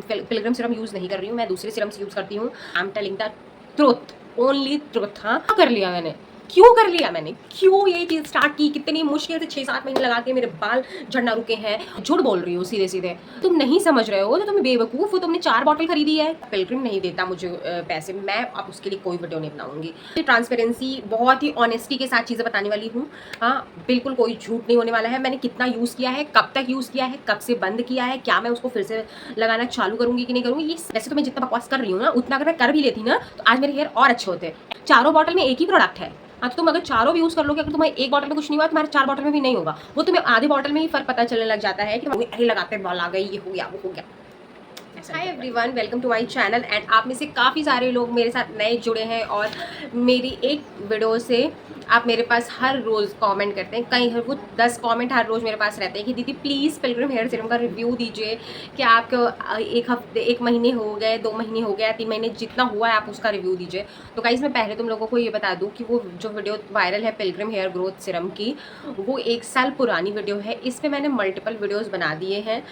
Pilgrim serum use नहीं कर रही हूँ, मैं दूसरे सीरम्स यूज़ करती हूँ। I am telling the truth, only truth. हाँ, कर लिया मैंने, क्यों कर लिया मैंने, क्यों ये चीज़ स्टार्ट की, कितनी मुश्किल से 6-7 महीने लगा के मेरे बाल झड़ना रुके हैं। झूठ बोल रही हो सीधे सीधे, तुम नहीं समझ रहे हो तो तुम बेवकूफ़ हो, तुमने 4 बॉटल खरीदी है। पिलग्रिम नहीं देता मुझे पैसे, मैं अब उसके लिए कोई वीडियो नहीं बनाऊंगी। ट्रांसपेरेंसी, बहुत ही ऑनेस्टी के साथ चीज़ें बताने वाली हूँ। हाँ, बिल्कुल कोई झूठ नहीं होने वाला है। मैंने कितना यूज़ किया है, कब तक यूज़ किया है, कब से बंद किया है, क्या मैं उसको फिर से लगाना चालू करूंगी कि नहीं करूंगी। ये वैसे तो मैं जितना बकवास कर रही हूँ ना, उतना अगर मैं कर भी लेती ना तो आज मेरे हेयर और अच्छे होते। चारों बॉटल में एक ही प्रोडक्ट है। हाँ, तो तुम अगर चारों भी यूज़ कर लोगे, अगर तुम्हारे एक बॉटल में कुछ नहीं हुआ, तुम्हारे 4 बॉटल में भी नहीं होगा। वो तुम्हें आधी बॉटल में ही फर्क पता चलने लग जाता है कि अरे लगाते बाल आ गए, ये हो गया, वो हो गया। Hi everyone, welcome to my channel. And आप में से काफ़ी सारे लोग मेरे साथ नए जुड़े हैं और मेरी एक वीडियो से आप मेरे पास हर रोज़ कमेंट करते हैं। कई वो 10 कमेंट हर रोज़ मेरे पास रहते हैं कि दीदी प्लीज़ पिलग्रिम हेयर सीरम का रिव्यू दीजिए कि आपको एक हफ्ते, 1 महीने हो गए, 2 महीने हो गए, 3 महीने, जितना हुआ है आप उसका रिव्यू दीजिए। तो गाइस, मैं पहले तुम लोगों को ये बता दूँ कि वो जो वीडियो वायरल है पिलग्रिम हेयर ग्रोथ सीरम की, वो 1 साल पुरानी वीडियो है। इस पर मैंने मल्टीपल वीडियोज़ बना दिए हैं,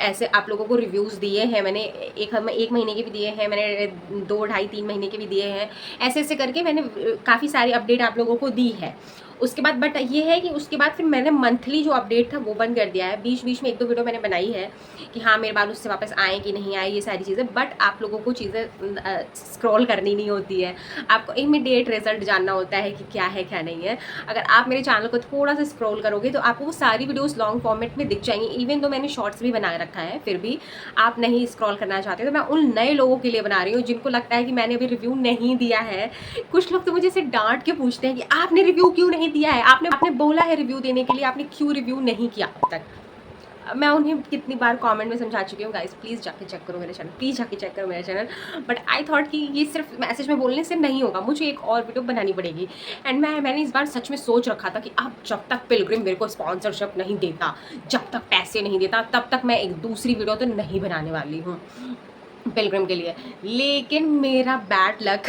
ऐसे आप लोगों को रिव्यूज़ दिए हैं मैंने। एक महीने के भी दिए हैं मैंने, 2, ढाई, 3 महीने के भी दिए हैं। ऐसे ऐसे करके मैंने काफ़ी सारी अपडेट आप लोगों को दी है। उसके बाद बट ये है कि उसके बाद फिर मैंने मंथली जो अपडेट था वो बंद कर दिया है। बीच बीच में 1-2 वीडियो मैंने बनाई है कि हाँ, मेरे बाल उससे वापस आए कि नहीं आए, ये सारी चीज़ें। बट आप लोगों को चीज़ें स्क्रॉल करनी नहीं होती है, आपको इमीडिएट रिजल्ट जानना होता है कि क्या है क्या नहीं है। अगर आप मेरे चैनल को थोड़ा सा स्क्रॉल करोगे तो आपको वो सारी वीडियोज़ लॉन्ग फॉर्मेट में दिख जाएंगी। इवन तो मैंने शॉर्ट्स भी बना रखा है, फिर भी आप नहीं स्क्रॉल करना चाहते, तो मैं उन नए लोगों के लिए बना रही हूँ जिनको लगता है कि मैंने अभी रिव्यू नहीं दिया है। कुछ लोग तो मुझे से डांट के पूछते हैं कि आपने रिव्यू क्यों नहीं दिया है, आपने बोला है रिव्यू देने के लिए, आपने क्यों रिव्यू नहीं किया अब तक। मैं उन्हें कितनी बार कमेंट में समझा चुकी हूँ। गाइस, प्लीज़ जाके चेक करो मेरे चैनल, प्लीज़ जाके चेक करो मेरे चैनल। बट आई थॉट कि ये सिर्फ मैसेज में बोलने से नहीं होगा, मुझे एक और वीडियो बनानी पड़ेगी। एंड मैंने इस बार सच में सोच रखा था कि अब जब तक पिलग्रिम मेरे को स्पॉन्सरशिप नहीं देता, जब तक पैसे नहीं देता, तब तक मैं एक दूसरी वीडियो तो नहीं बनाने वाली हूँ पिलग्रिम के लिए। लेकिन मेरा बैड लक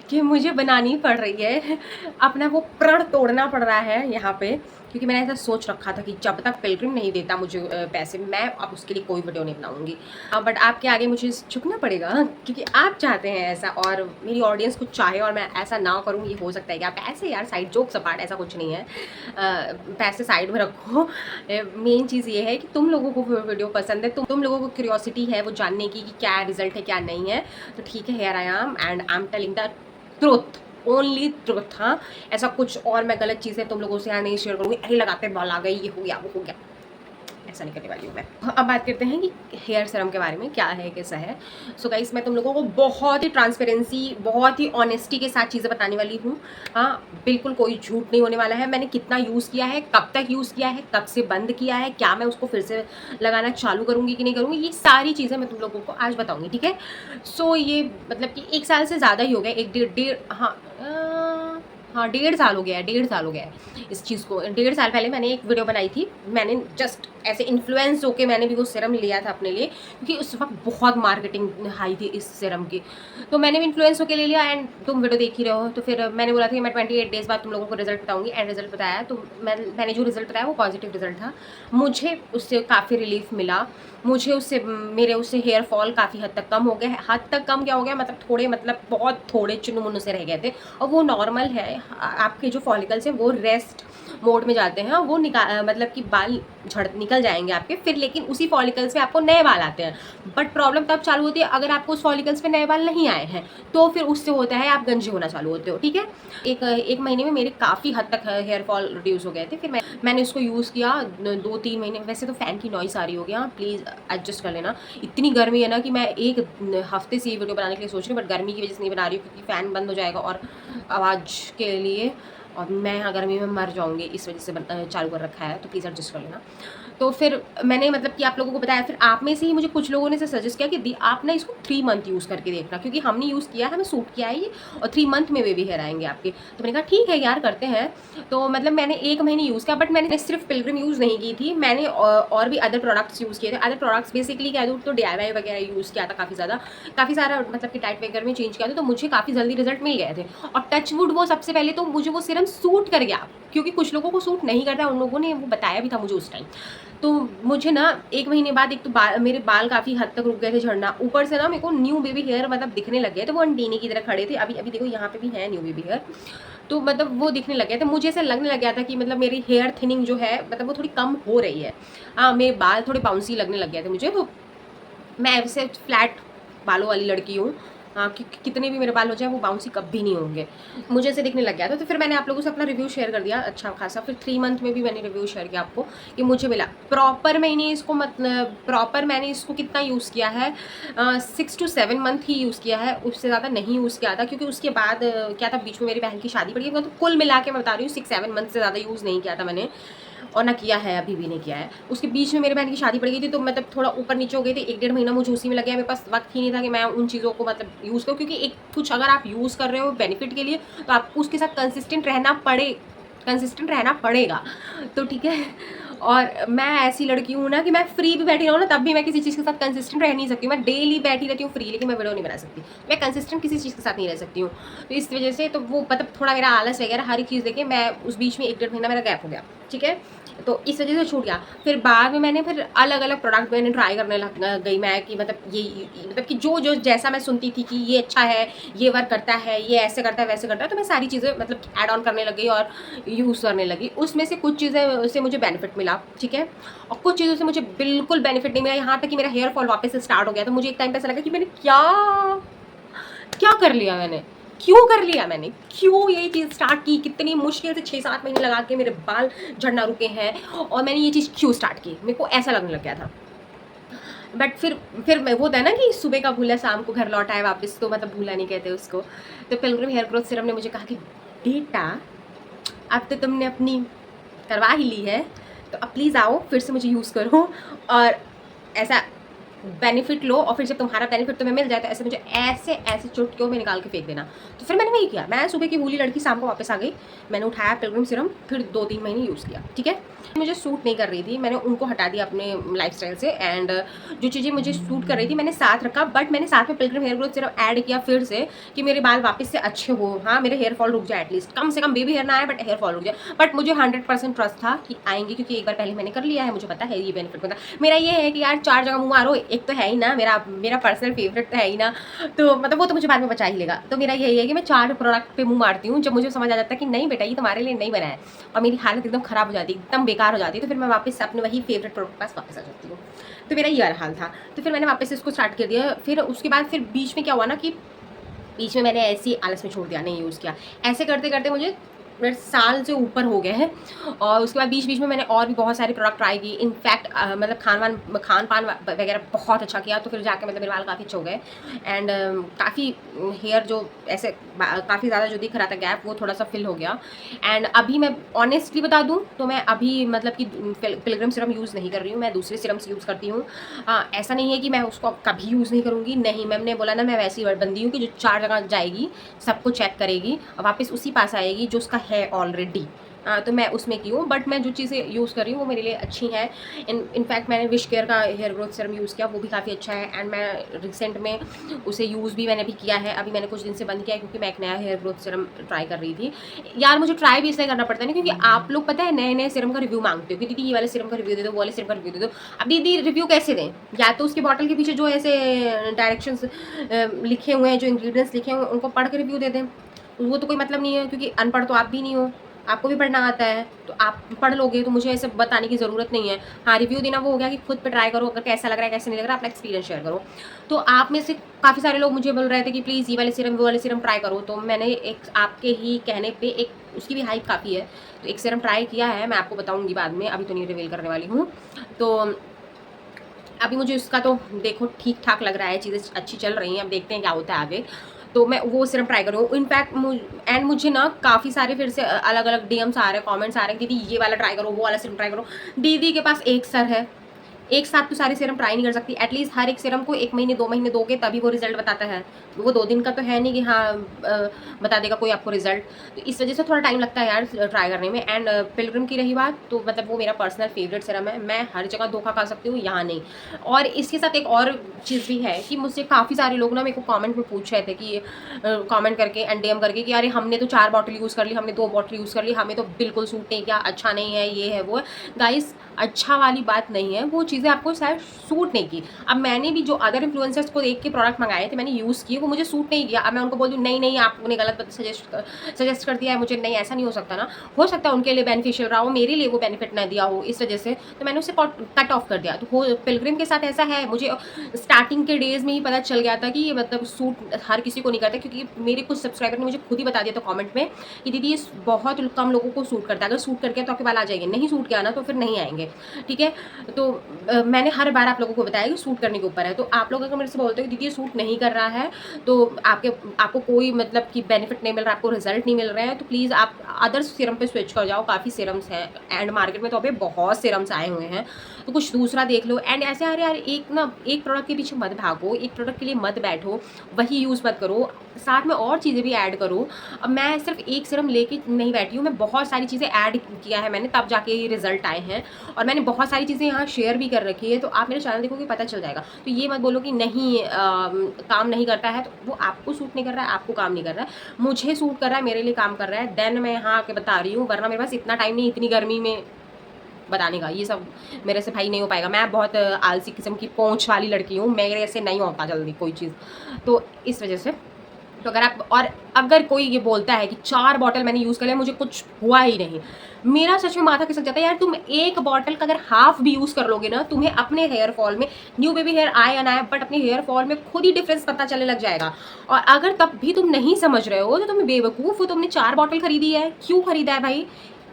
कि मुझे बनानी पड़ रही है, अपना वो प्रण तोड़ना पड़ रहा है यहाँ पे, क्योंकि मैंने ऐसा सोच रखा था कि जब तक पिलग्रिम नहीं देता मुझे पैसे, मैं अब उसके लिए कोई वीडियो नहीं बनाऊंगी। बट आपके आगे मुझे झुकना पड़ेगा क्योंकि आप चाहते हैं ऐसा, और मेरी ऑडियंस कुछ चाहे और मैं ऐसा ना करूँ। ये हो सकता है कि आप ऐसे यार साइड जोक सपाट, ऐसा कुछ नहीं है। पैसे साइड में रखो। मेन चीज़ ये है कि तुम लोगों को वीडियो पसंद है, तुम लोगों को क्यूरियोसिटी है वो जानने की कि क्या रिजल्ट है क्या नहीं है। तो ठीक है, here I am and I am telling the truth, only truth. हाँ, ऐसा कुछ और मैं गलत चीज़ें तुम लोगों से यहाँ नहीं शेयर करूँगी, अरे लगाते बाल आ गए, ये हो गया, वो हो गया, ऐसा नहीं करने वाली हूँ मैं। अब बात करते हैं कि हेयर सीरम के बारे में क्या है, कैसा है। सो गाइस, मैं तुम लोगों को बहुत ही ट्रांसपेरेंसी, बहुत ही ऑनेस्टी के साथ चीज़ें बताने वाली हूँ। हाँ, बिल्कुल कोई झूठ नहीं होने वाला है। मैंने कितना यूज़ किया है, कब तक यूज़ किया है, कब से बंद किया है, क्या मैं उसको फिर से लगाना चालू करूँगी कि नहीं करूँगी, ये सारी चीज़ें मैं तुम लोगों को आज बताऊँगी, ठीक है। सो ये मतलब कि 1 साल से ज़्यादा ही हो गया, 1 हाँ, 1.5 साल हो गया है, 1.5 साल हो गया है इस चीज़ को। 1.5 साल पहले मैंने एक वीडियो बनाई थी, मैंने जस्ट ऐसे इन्फ्लुएंस होके मैंने भी वो सीरम लिया था अपने लिए, क्योंकि उस वक्त बहुत मार्केटिंग हाई थी इस सीरम की, तो मैंने भी इन्फ्लुएंस होके ले लिया। एंड तुम वीडियो देख ही रहे हो, तो फिर मैंने बोला था कि मैं 28 डेज़ बाद तुम लोगों को रिजल्ट बताऊंगी। एंड रिजल्ट बताया, तो मैंने जो रिजल्ट बताया वो पॉजिटिव रिजल्ट था। मुझे उससे काफ़ी रिलीफ मिला, मुझे उससे मेरे उससे हेयर फॉल काफ़ी हद तक कम हो गया है। हद तक कम क्या हो गया, मतलब थोड़े, मतलब बहुत थोड़े चुनु मुन्नू से रह गए थे, और वो नॉर्मल है। आपके जो फॉलिकल्स हैं वो रेस्ट मोड में जाते हैं, वो मतलब कि बाल निकल जाएंगे आपके फिर, लेकिन उसी फॉलिकल्स में आपको नए बाल आते हैं। बट प्रॉब्लम तब चालू होती है अगर आपको उस फॉलिकल्स में नए बाल नहीं आए हैं, तो फिर उससे होता है आप गंजे होना चालू होते हो, ठीक है। एक महीने में मेरे काफ़ी हद तक हेयर फॉल रिड्यूस हो गए थे। फिर मैंने उसको यूज़ किया 2-3 महीने। वैसे तो फ़ैन की नॉइस आ रही होगी, हाँ प्लीज़ एडजस्ट कर लेना। इतनी गर्मी है ना कि मैं एक हफ्ते से ये वीडियो बनाने के लिए सोच रही हूँ, बट गर्मी की वजह से नहीं बना रही हूँ, क्योंकि फ़ैन बंद हो जाएगा और आवाज़ के लिए, और मैं यहाँ गर्मी में मर जाऊँगी, इस वजह से चालू कर रखा है, तो प्लीज़ एडजस्ट कर लेना। तो फिर मैंने मतलब कि आप लोगों को बताया, फिर आप में से ही मुझे कुछ लोगों ने सजेस्ट किया कि दी आप ना इसको 3 मंथ यूज़ करके देखना, क्योंकि हमने यूज़ किया है, हमें सूट किया है ये, और 3 मंथ में बेबी हेयर आएंगे आपके। तो मैंने कहा ठीक है यार, करते हैं। तो मतलब मैंने 1 महीने यूज़ किया, बट मैंने सिर्फ पिलग्रिम यूज़ नहीं की थी, मैंने और भी अदर प्रोडक्ट्स यूज़ किए थे। अदर प्रोडक्ट्स बेसिकली कह दूँ तो DIY वगैरह यूज़ किया था काफ़ी सारा, मतलब कि डाइट वगैरह में चेंज किया था, तो मुझे काफ़ी जल्दी रिजल्ट मिल गए थे। और टच वुड, वो सबसे पहले तो मुझे वो सीरम सूट कर गया। क्योंकि कुछ लोगों को सूट नहीं करता, उन लोगों ने वो बताया भी था मुझे उस टाइम। तो मुझे ना 1 महीने बाद एक तो मेरे बाल काफ़ी हद तक रुक गए थे झड़ना, ऊपर से ना मेरे को न्यू बेबी हेयर मतलब दिखने लग गए थे, वो अंटीनी की तरह खड़े थे। अभी अभी देखो यहाँ पे भी है न्यू बेबी हेयर, तो मतलब वो दिखने लग गए थे। मुझे ऐसा लगने लग गया था कि मतलब मेरी हेयर थिनिंग जो है मतलब वो थोड़ी कम हो रही है। हाँ, मेरे बाल थोड़े बाउंसी लगने लग गए थे मुझे। तो मैं वैसे फ्लैट बालों वाली लड़की हूँ। हाँ, कितने भी मेरे बाल हो जाए वो बाउंसी कभी नहीं होंगे। मुझे ऐसे दिखने लग गया था, तो फिर मैंने आप लोगों से अपना रिव्यू शेयर कर दिया अच्छा खासा। फिर 3 मंथ में भी मैंने रिव्यू शेयर किया आपको कि मुझे मिला प्रॉपर। मैंने इसको कितना यूज़ किया है, 6 to 7 मंथ ही यूज़ किया है, उससे ज़्यादा नहीं यूज़ किया था। क्योंकि उसके बाद क्या था, बीच में मेरी बहन की शादी पड़ी है, तो कुल मिला के मैं बता रही हूँ 6-7 मंथ से ज़्यादा यूज़ नहीं किया था मैंने, और ना किया है, अभी भी नहीं किया है। उसके बीच में मेरी बहन की शादी पड़ गई थी, तो मतलब थोड़ा ऊपर नीचे हो गई थी। 1-1.5 महीना मुझे उसी में लग गया। मेरे पास वक्त ही नहीं था कि मैं उन चीज़ों को मतलब यूज़ करूँ, क्योंकि एक कुछ अगर आप यूज़ कर रहे हो बेनिफिट के लिए, तो आपको उसके साथ कंसिस्टेंट रहना पड़ेगा। तो ठीक है। और मैं ऐसी लड़की हूँ ना कि मैं फ्री भी बैठी रहूँ ना, तब भी मैं किसी चीज़ के साथ कंसिस्टेंट रह नहीं सकती हूँ। मैं डेली बैठी रहती हूँ फ्री, लेकिन मैं वीडियो नहीं बना सकती। मैं कंसिस्टेंट किसी चीज़ के साथ नहीं रह सकती हूँ। तो इस वजह से तो वो मतलब थोड़ा मेरा आलस वगैरह हर एक चीज़ देखे, मैं उस बीच में 1-1.5 महीना मेरा गैप हो गया, ठीक है। तो इस वजह से छूट गया। फिर बाद में मैंने फिर अलग-अलग प्रोडक्ट मैंने ट्राई करने लग गई मैं, कि मतलब ये मतलब कि जो जैसा मैं सुनती थी कि ये अच्छा है, ये वर्क करता है, ये ऐसे करता है, वैसे करता है, तो मैं सारी चीज़ें मतलब ऐड ऑन करने लग गई और यूज़ करने लगी। उसमें से कुछ चीज़ें से मुझे बेनिफिट मिला, ठीक है, और कुछ चीज़ों से मुझे बिल्कुल बेनिफिट नहीं मिला। यहाँ तक कि मेरा हेयर फॉल वापस से स्टार्ट हो गया। तो मुझे एक टाइम पे ऐसा लगा कि मैंने क्या क्या कर लिया मैंने? क्यों कर लिया मैंने? क्यों ये चीज़ स्टार्ट की? कितनी मुश्किल से 6-7 महीने लगा के मेरे बाल झड़ना रुके हैं, और मैंने ये चीज़ क्यों स्टार्ट की? मेरे को ऐसा लगने लग गया था। बट फिर मैं, वो होता है ना कि सुबह का भूला शाम को घर लौट आए वापस, तो मतलब भूला नहीं कहते उसको। तो पिलग्रिम हेयर ग्रोथ सीरम ने मुझे कहा कि बेटा, अब तो तुमने अपनी करवा ही ली है, तो अब प्लीज़ आओ फिर से मुझे यूज़ करो, और ऐसा बेनिफिट लो, और फिर जब तुम्हारा बेनिफिट तुम्हें मिल जाए तो ऐसे मुझे ऐसे चुटकियों में निकाल के फेंक देना। तो फिर मैंने वही किया। मैं सुबह की भूली लड़की शाम को वापस आ गई। मैंने उठाया पिलग्रिम सीरम, फिर 2-3 महीने यूज़ किया, ठीक है। मुझे सूट नहीं कर रही थी, मैंने उनको हटा दिया अपने लाइफस्टाइल से, एंड जो चीज़ें मुझे सूट कर रही थी मैंने साथ रखा। बट मैंने साथ में pilgrim hair growth serum add किया फिर से, कि मेरे बाल वापस से अच्छे हो। हाँ, मेरे हेयर फॉल रुक जाए, एटलीस्ट कम से कम बेबी हेयर ना आए, बट हेयर फॉल रुक जाए। बट मुझे 100% ट्रस्ट था कि आएंगे, क्योंकि एक बार पहले मैंने कर लिया है, मुझे पता है ये बेनिफिट होता है। मेरा ये है कि यार 4 जगह मुँह मारो, एक तो है ही ना, मेरा पर्सनल फेवरेट तो है ही ना, तो मतलब वो तो मुझे बाद में बचा ही लेगा। तो मेरा यही है कि मैं 4 प्रोडक्ट पे मुँह मारती हूँ, जब मुझे समझ आ जाता है कि नहीं बेटा ये तुम्हारे लिए नहीं बना है, और मेरी हालत एकदम ख़राब हो जाती है, एकदम बेकार हो जाती है, तो फिर मैं वापस अपने वही फेवरेट प्रोडक्ट के पास वापस आ जाती हूँ। तो मेरा ये हाल था। तो फिर मैंने वापस इसको स्टार्ट कर दिया। फिर उसके बाद फिर बीच में क्या हुआ ना, कि बीच में मैंने ऐसे ही आलस में छोड़ दिया, नहीं यूज़ किया। ऐसे करते करते मुझे डेढ़ साल से ऊपर हो गए हैं, और उसके बाद बीच बीच में मैंने और भी बहुत सारे प्रोडक्ट ट्राई की। इनफैक्ट मतलब खान पान वगैरह बहुत अच्छा किया, तो फिर जाके मतलब मेरे बाल काफ़ी अच्छे हो गए, एंड काफ़ी हेयर जो ऐसे काफ़ी ज़्यादा जो दिख रहा था गैप, वो थोड़ा सा फिल हो गया। एंड अभी मैं ऑनेस्टली बता दूँ तो मैं अभी मतलब कि पिलग्रिम सीरम यूज़ नहीं कर रही हूँ, मैं दूसरे सीरम्स यूज़ करती हूँ। ऐसा नहीं है कि मैं उसको कभी यूज़ नहीं करूँगी, नहीं, मैंने बोला ना, मैं वैसी बंदी हूँ कि जो 4 जगह जाएगी, सबको चेक करेगी और वापस उसी पास आएगी जो उसका है ऑलरेडी। तो मैं उसमें की हूँ, बट मैं जो चीज़ें यूज़ कर रही हूँ वो मेरे लिए अच्छी हैं। इनफैक्ट मैंने विश केयर का हेयर ग्रोथ सीरम यूज़ किया, वो भी काफ़ी अच्छा है, एंड मैं रिसेंट में उसे यूज़ भी मैंने भी किया है। अभी मैंने कुछ दिन से बंद किया है, क्योंकि मैं एक नया हेयर ग्रोथ सीरम ट्राई कर रही थी। यार मुझे ट्राई भी इसलिए करना पड़ता है ना, क्योंकि आप लोग पता है नए सीरम का रिव्यू मांगते हो कि दीदी ये वाले सीरम का रिव्यू दे दो, वो वाले सीरम का रिव्यू दे दो। अब दीदी रिव्यू कैसे दें? या तो उसकी बॉटल के पीछे जो ऐसे डायरेक्शंस लिखे हुए हैं, जो इंग्रेडिएंट्स लिखे हुए हैं, उनको पढ़ के रिव्यू दे दें। वो तो कोई मतलब नहीं है, क्योंकि अनपढ़ तो आप भी नहीं हो, आपको भी पढ़ना आता है, तो आप पढ़ लोगे, तो मुझे ऐसे बताने की ज़रूरत नहीं है। हाँ, रिव्यू देना वो हो गया कि खुद पे ट्राई करो, अगर कैसा लग रहा है कैसे नहीं लग रहा है, अपना एक्सपीरियंस शेयर करो। तो आप में से काफ़ी सारे लोग मुझे बोल रहे थे कि प्लीज़ ये वाले सीरम वो वाले सीरम ट्राई करो, तो मैंने एक आपके ही कहने पे, एक उसकी भी हाइप काफ़ी है, तो एक सीरम ट्राई किया है, मैं आपको बताऊँगी बाद में, अभी तो नहीं रिवील करने वाली हूँ। तो अभी मुझे उसका तो देखो ठीक ठाक लग रहा है, चीज़ें अच्छी चल रही हैं, अब देखते हैं क्या होता है आगे। तो मैं वो सीरम ट्राई करूँ। इनफैक्ट मुझे ना काफ़ी सारे फिर से अलग अलग डीएम्स आ रहे हैं, कमेंट्स आ रहे हैं, दीदी ये वाला ट्राई करो, वो वाला सीरम ट्राई करो। दीदी के पास एक सर है, एक साथ तो सारे सीरम ट्राई नहीं कर सकती, एटलीस्ट हर एक सीरम को 1 महीने 2 महीने दोगे तभी वो रिजल्ट बताता है। वो 2 दिन का तो है नहीं कि हाँ बता देगा कोई आपको रिजल्ट। तो इस वजह से थोड़ा टाइम लगता है यार ट्राई करने में। एंड पिलग्रिम की रही बात, तो मतलब वो मेरा पर्सनल फेवरेट सीरम है, मैं हर जगह धोखा खा सकती हूँ, यहाँ नहीं। और इसके साथ एक और चीज़ भी है कि मुझसे काफ़ी सारे लोग ना मेरे को कॉमेंट में पूछ रहे थे कि कॉमेंट करके एंड DM करके कि अरे हमने तो 4 बॉटल यूज़ कर ली, हमने 2 बॉटल यूज़ कर ली, हमें तो बिल्कुल सूट नहीं किया, अच्छा नहीं है, ये है वो है। गाइस अच्छा वाली बात नहीं है, वो चीज़ें आपको शायद सूट नहीं की। अब मैंने भी जो अदर इन्फ्लुएंसर्स को देख के प्रोडक्ट मंगाए थे, मैंने यूज़ किए, वो मुझे सूट नहीं किया। अब मैं उनको बोल दूँ नहीं नहीं आपने गलत सजेस्ट कर दिया है मुझे, नहीं ऐसा नहीं हो सकता ना। हो सकता है उनके लिए बेनिफिशियल रहा हो, मेरे लिए वो बेनिफिट ना दिया हो, इस वजह से तो मैंने उसे कट ऑफ कर दिया। तो पिलग्रिम के साथ ऐसा है, मुझे स्टार्टिंग के डेज में ही पता चल गया था कि ये मतलब सूट हर किसी को नहीं करता, क्योंकि मेरे कुछ सब्सक्राइबर ने मुझे खुद ही बता दिया था कमेंट में कि दीदी ये बहुत कम लोगों को सूट करता है, अगर सूट करके तो आपके बाल आ जाएंगे, नहीं सूट किया ना तो फिर नहीं आएंगे, ठीक है। तो मैंने हर बार आप लोगों को बताया कि सूट करने के ऊपर है। तो आप लोग अगर मेरे से बोलते हो कि दीदी ये सूट नहीं कर रहा है, तो आपको कोई मतलब कि बेनिफिट नहीं मिल रहा, आपको रिजल्ट नहीं मिल रहा है, तो प्लीज़ आप अदर सीरम पे स्विच कर जाओ। काफ़ी सीरम्स हैं एंड मार्केट में तो अभी बहुत सीरम्स आए हुए हैं, तो कुछ दूसरा देख लो। एंड ऐसे अरे यार एक प्रोडक्ट के पीछे मत भागो, एक प्रोडक्ट के लिए मत बैठो, वही यूज़ मत करो, साथ में और चीज़ें भी ऐड करो। अब मैं सिर्फ एक सीरम लेके नहीं बैठी हूँ, मैं बहुत सारी चीज़ें ऐड किया है मैंने, तब जाके ये रिजल्ट आए हैं। और मैंने बहुत सारी चीज़ें यहाँ शेयर भी कर रखी है, तो आप मेरे चैनल देखोगे पता चल जाएगा। तो ये मत बोलो कि नहीं काम नहीं करता है, तो वो आपको सूट नहीं कर रहा है, आपको काम नहीं कर रहा है, मुझे सूट कर रहा है, मेरे लिए काम कर रहा है, देन मैं यहाँ आके बता रही हूँ। वरना मेरे पास इतना टाइम नहीं इतनी गर्मी में बताने का, ये सब मेरे से भाई नहीं हो पाएगा। मैं बहुत आलसी किस्म की पोंछ वाली लड़की हूँ, मेरे से नहीं होता जल्दी कोई चीज़, तो इस वजह से। तो अगर कोई ये बोलता है कि 4 बॉटल मैंने यूज़ कर लिया मुझे कुछ हुआ ही नहीं, मेरा सच में माथा खिसक जाता है यार। तुम एक बॉटल का अगर हाफ भी यूज़ कर लोगे ना, तुम्हें अपने हेयर फॉल में, न्यू बेबी हेयर आए या ना आए, बट अपने हेयर फॉल में खुद ही डिफरेंस पता चलने लग जाएगा। और अगर तब भी तुम नहीं समझ रहे हो तो तुम बेवकूफ़ हो, तुमने 4 बॉटल खरीदी है, क्यों खरीदा है भाई?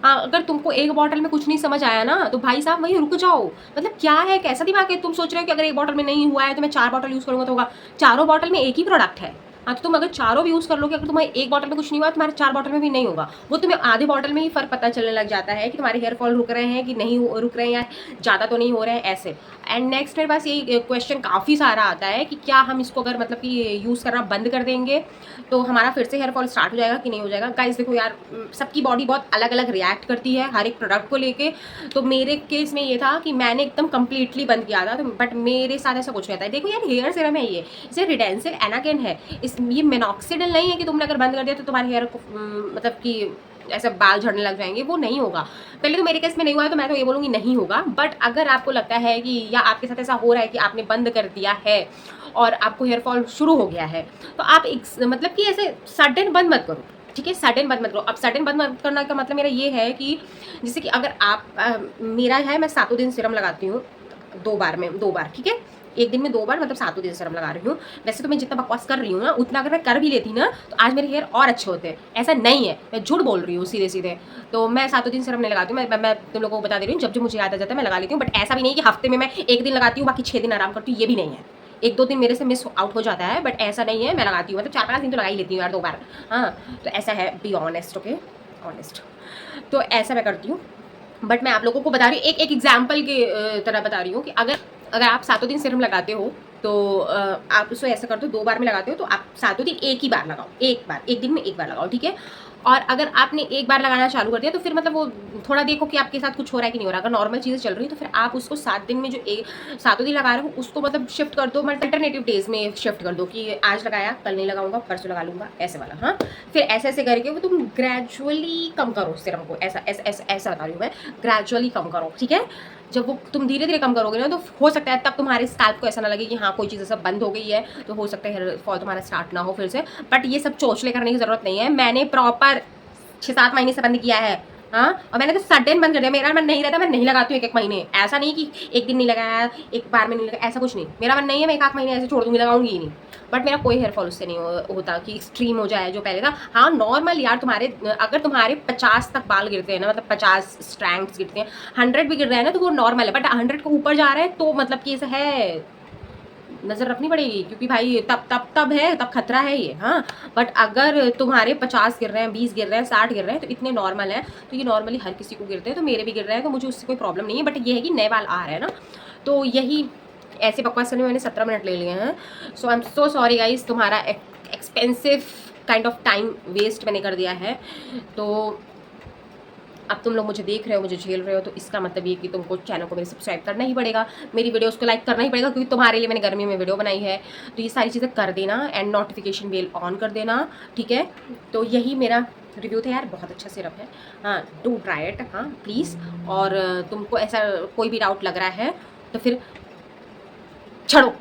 अगर तुमको एक बॉटल में कुछ नहीं समझ आया ना, तो भाई साहब वहीं रुक जाओ। मतलब क्या है, कैसा दिमाग है, तुम सोच रहे हो कि अगर एक बॉटल में नहीं हुआ है तो मैं 4 बॉटल यूज़ करूँगा तो होगा। चारों बॉटल में एक ही प्रोडक्ट है। हाँ, तो तुम अगर चारों भी यूज़ कर लोगे, अगर तुम्हारे एक बॉटल में कुछ नहीं हुआ, तुम्हारे 4 बॉटल में भी नहीं होगा। वो तुम्हें आधे बॉटल में ही फ़र्क पता चलने लग जाता है कि तुम्हारे हेयर फॉल रुक रहे हैं कि नहीं रुक रहे हैं, या ज़्यादा तो नहीं हो रहे हैं, ऐसे। एंड नेक्स्ट मेरे पास यही क्वेश्चन काफ़ी सारा आता है कि क्या हम इसको अगर मतलब कि यूज़ करना बंद कर देंगे तो हमारा फिर से हेयर फॉल स्टार्ट हो जाएगा कि नहीं हो जाएगा। गाइस देखो यार, सबकी बॉडी बहुत अलग अलग रिएक्ट करती है हर एक प्रोडक्ट को लेके। तो मेरे केस में ये था कि मैंने एकदम कम्प्लीटली बंद किया था, तो बट मेरे साथ ऐसा कुछ नहीं था। देखो यार, हेयर सीरम है ये, इसे रिडेंसिल एनाकिन है, ये मिनॉक्सिडिल नहीं है कि तुमने अगर बंद कर दिया तो तुम्हारे हेयर को मतलब कि ऐसे बाल झड़ने लग जाएंगे, वो नहीं होगा। पहले तो मेरे केस में नहीं हुआ है, तो मैं तो ये बोलूँगी नहीं होगा। बट अगर आपको लगता है कि या आपके साथ ऐसा हो रहा है कि आपने बंद कर दिया है और आपको हेयर फॉल शुरू हो गया है, तो आप मतलब कि ऐसे सडन बंद मत करो, ठीक है, सडन बंद मत करो। अब सडन बंद मत करना का मतलब मेरा ये है कि जैसे कि अगर आप मेरा है, मैं 7 दिन सीरम लगाती हूँ, 2 बार, ठीक है, एक दिन में 2 बार, मतलब 7 दिन सीरम लगा रही हूँ। वैसे तो मैं जितना बकवास कर रही हूँ ना, उतना अगर मैं कर भी लेती ना, तो आज मेरे हेयर और अच्छे होते हैं। ऐसा नहीं है, मैं झूठ बोल रही हूँ सीधे सीधे। तो मैं 7 दिन सीरम नहीं लगाती हूँ, मैं तुम लोगों को बता दे रही हूँ, जब मुझे याद आ जाता है मैं लगा लेती हूँ। बट ऐसा भी नहीं कि हफ्ते में मैं एक दिन लगाती हूँ, बाकी 6 दिन आराम करती हूँ, ये भी नहीं है। 1-2 दिन मेरे से मिस आउट हो जाता है, बट ऐसा नहीं है, मैं लगाती हूँ, मतलब 4-5 दिन तो लगा ही लेती हूँ यार, 2 बार। हाँ, तो ऐसा है, बी ऑनेस्ट, ओके, ऑनेस्ट। तो ऐसा मैं करती हूँ। बट मैं आप लोगों को बता रही हूँ, एक एग्जाम्पल के तरह बता रही हूँ कि अगर आप 7 दिन सीरम लगाते हो, तो आप उसको ऐसा करते हो, 2 बार में लगाते हो, तो आप 7 दिन एक ही बार लगाओ, एक दिन में एक बार लगाओ, ठीक है। और अगर आपने एक बार लगाना चालू कर दिया, तो फिर मतलब वो थोड़ा देखो कि आपके साथ कुछ हो रहा है कि नहीं हो रहा। अगर नॉर्मल चीज़ें चल रही है, तो फिर आप उसको 7 दिन में जो 7 दिन लगा रहे हो, उसको मतलब शिफ्ट कर दो, मतलब अल्टरनेटिव डेज में शिफ्ट कर दो कि आज लगाया, कल नहीं लगाऊंगा, परसों लगा लूंगा, ऐसे वाला। हाँ, फिर ऐसे ऐसे करके वो तुम ग्रेजुअली कम करो सीरम को, ऐसा बता रही हूँ मैं, ग्रेजुअली कम करो, ठीक है। जब वो तुम धीरे धीरे कम करोगे ना, तो हो सकता है तब तुम्हारे स्कैल्प को ऐसा ना लगे कि हाँ कोई चीज़ सब बंद हो गई है, तो हो सकता है हेयर फॉल तुम्हारा स्टार्ट ना हो फिर से। बट ये सब चोचले करने की ज़रूरत नहीं है, मैंने प्रॉपर 6-7 महीने से बंद किया है। हाँ, और मैंने तो सडन बंद कर दिया, मेरा मन नहीं रहता, मैं नहीं लगाती हूँ 1-1 महीने। ऐसा नहीं कि एक दिन नहीं लगाया, एक बार में नहीं लगाया, ऐसा कुछ नहीं, मेरा मन नहीं है मैं 1-8 महीने ऐसे छोड़ दूँगी, लगाऊंगी ही नहीं। बट मेरा कोई हेयर फॉल उससे नहीं होता कि एक्सट्रीम हो जाए जो पहले था। हाँ, नॉर्मल यार, अगर तुम्हारे 50 तक बाल गिरते हैं ना, मतलब 50 स्ट्रैंड्स गिरते हैं, 100 भी गिर रहे हैं ना, तो वो नॉर्मल है। बट 100 को ऊपर जा रहा है तो मतलब कि ऐसा है, नज़र रखनी पड़ेगी, क्योंकि भाई तब खतरा है ये। हाँ, बट अगर तुम्हारे 50 गिर रहे हैं, 20 गिर रहे हैं, 60 गिर रहे हैं, तो इतने नॉर्मल है। तो ये नॉर्मली हर किसी को गिरते हैं, तो मेरे भी गिर रहे हैं, तो मुझे उससे कोई प्रॉब्लम नहीं है। बट ये है कि नए बाल आ रहे हैं ना, तो यही ऐसे बकवास करने में मैंने 17 मिनट ले लिए हैं। So I am so sorry guys, तुम्हारा expensive kind of time waste मैंने कर दिया है। तो अब तुम लोग मुझे देख रहे हो, मुझे झेल रहे हो, तो इसका मतलब ये कि तुमको चैनल को मेरे सब्सक्राइब करना ही पड़ेगा, मेरी वीडियोस को लाइक करना ही पड़ेगा, क्योंकि तुम्हारे लिए मैंने गर्मी में वीडियो बनाई है। तो ये सारी चीज़ें कर देना एंड नोटिफिकेशन बेल ऑन कर देना, ठीक है। तो यही मेरा रिव्यू था यार, बहुत अच्छा सिरप है, हाँ डू ट्राई इट, हाँ प्लीज़। और तुमको ऐसा कोई भी डाउट लग रहा है तो फिर छोड़ो,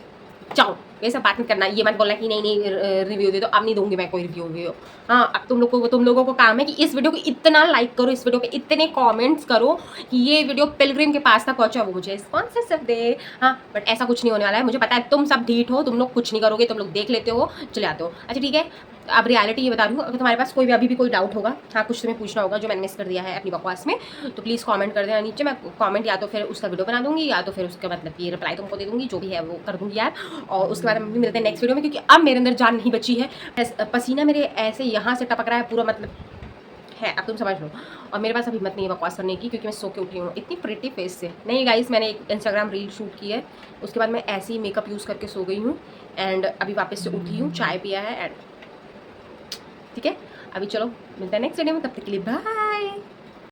जाओ, ये सब बात नहीं करना। ये मत बोलना कि नहीं नहीं रिव्यू दे दो, अब नहीं दूंगी मैं कोई रिव्यू। हाँ, अब तुम लोगों को काम है कि इस वीडियो को इतना लाइक करो, इस वीडियो पे इतने कमेंट्स करो कि ये वीडियो पिलग्रिम के पास तक पहुंचा, वो मुझे स्पॉन्सरशिप दे। हाँ, बट ऐसा कुछ नहीं होने वाला है, मुझे पता है तुम सब ढीठ हो, तुम लोग कुछ नहीं करोगे, तुम लोग देख लेते हो, चले आते हो। अच्छा ठीक है, अब रियलिटी ये बता रही हूँ, अगर तुम्हारे पास कोई भी अभी भी कोई डाउट होगा, हाँ कुछ तुम्हें पूछना होगा जो मैंने मिस कर दिया है अपनी बकवास में, तो प्लीज़ कमेंट कर देना नीचे। मैं कमेंट या तो फिर उसका वीडियो बना दूंगी, या तो फिर उसका मतलब कि रिप्लाई तुमको दे दूंगी, जो भी है वो कर दूंगी यार। और उसके बाद हम भी मिलते हैं नेक्स्ट वीडियो में, क्योंकि अब मेरे अंदर जान नहीं बची है, पसीना मेरे ऐसे यहाँ से टपक रहा है पूरा, मतलब है, अब तुम समझ लो। और मेरे पास अब हिम्मत नहीं है बकवास करने की, क्योंकि मैं सो के उठी हूँ इतनी प्रिटी फेस से। नहीं गाइस, मैंने एक इंस्टाग्राम रील शूट की है, उसके बाद मैं ऐसे ही मेकअप यूज़ करके सो गई हूँ, एंड अभी वापस से उठी हूँ, चाय पिया है, एंड ठीक है। अभी चलो मिलते हैं नेक्स्ट वीडियो में, तब तक के लिए बाय।